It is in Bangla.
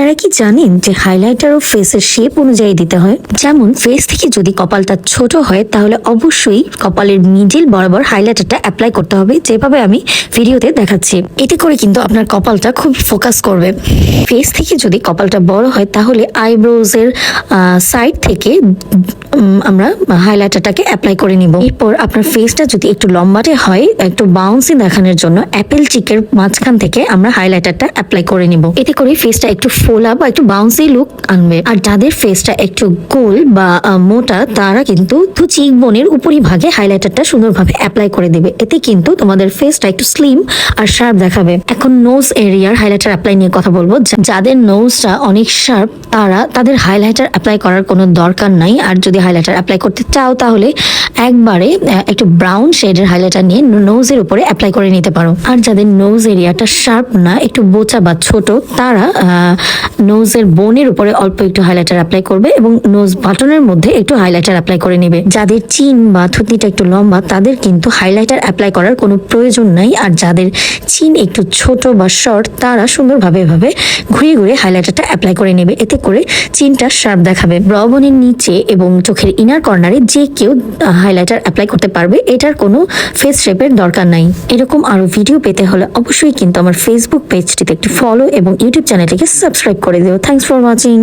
আপনারা কি জানেন যে হাইলাইটারও ফেসের শেপ অনুযায়ী দিতে হয়? যেমন ফেস থেকে যদি কপালটা ছোট হয় তাহলে অবশ্যই কপালের মিডিল বরাবর হাইলাইটারটা অ্যাপ্লাই করতে হবে, যেভাবে আমি ভিডিওতে দেখাচ্ছি। এতে করে কিন্তু আপনার কপালটা খুব ফোকাস করবে। ফেস থেকে যদি কপালটা বড় হয় তাহলে আইব্রোজ এর সাইড থেকে আমরা হাইলাইটারটাকে অ্যাপ্লাই করে নিব। এরপর আপনার ফেসটা যদি একটু লম্বাটে হয়, একটু বাউন্সি দেখানোর জন্য অ্যাপেল চিকের মাঝখান থেকে আমরা হাইলাইটারটা অ্যাপ্লাই করে নিব। এতে করে ফেসটা একটু ফোলা বা একটু বাউন্সি লুক আনবে। আর যাদের ফেসটা একটু গোল বা মোটা, তারা কিন্তু চিক বোনের উপরিভাগে হাইলাইটারটা সুন্দরভাবে অ্যাপ্লাই করে দিবে। এতে কিন্তু তোমাদের ফেসটা একটু স্লিম আর শার্প দেখাবে। এখন নোজ এরিয়ার হাইলাইটার অ্যাপ্লাই নিয়ে কথা বলবো। যাদের নোজটা অনেক শার্প, তাদের হাইলাইটার অ্যাপ্লাই করার কোনো দরকার নাই। আর যদি হাইলাইটার অ্যাপ্লাই করতে চাও তাহলে একবারে একটু ব্রাউন শেডের হাইলাইটার নিয়ে নোজের উপরে অ্যাপ্লাই করে নিতে পারো। আর যাদের নোজ এরিয়াটা শার্প না, একটু বোচা বা ছোট, তারা নোজের বোনের উপরে অল্প একটু হাইলাইটার অ্যাপ্লাই করবে এবং নোজ বাটনের মধ্যে একটু হাইলাইটার অ্যাপ্লাই করে নেবে। যাদের চিন বা থুতনিটা একটু লম্বা, তাদের কিন্তু হাইলাইটার অ্যাপ্লাই করার কোনো প্রয়োজন নাই। আর যাদের চিন একটু ছোট বা শর্ট, তারা সুন্দরভাবে এভাবে ঘুরিয়ে ঘুরিয়ে হাইলাইটারটা অ্যাপ্লাই করে নেবে। এতে করে চিনটা শার্প দেখাবে। ব্রবনের নিচে এবং চোখের ইনার কর্নারে যে কেউ হাইলাইটার অ্যাপ্লাই করতে পারবে, এটার কোনো ফেস শেপের দরকার নাই। এরকম আরো ভিডিও পেতে হলে অবশ্যই কিন্তু আমার ফেসবুক পেজটিতে একটু ফলো এবং ইউটিউব চ্যানেলটিকে সাবস্ক্রাইব করে দিও। Thanks for watching.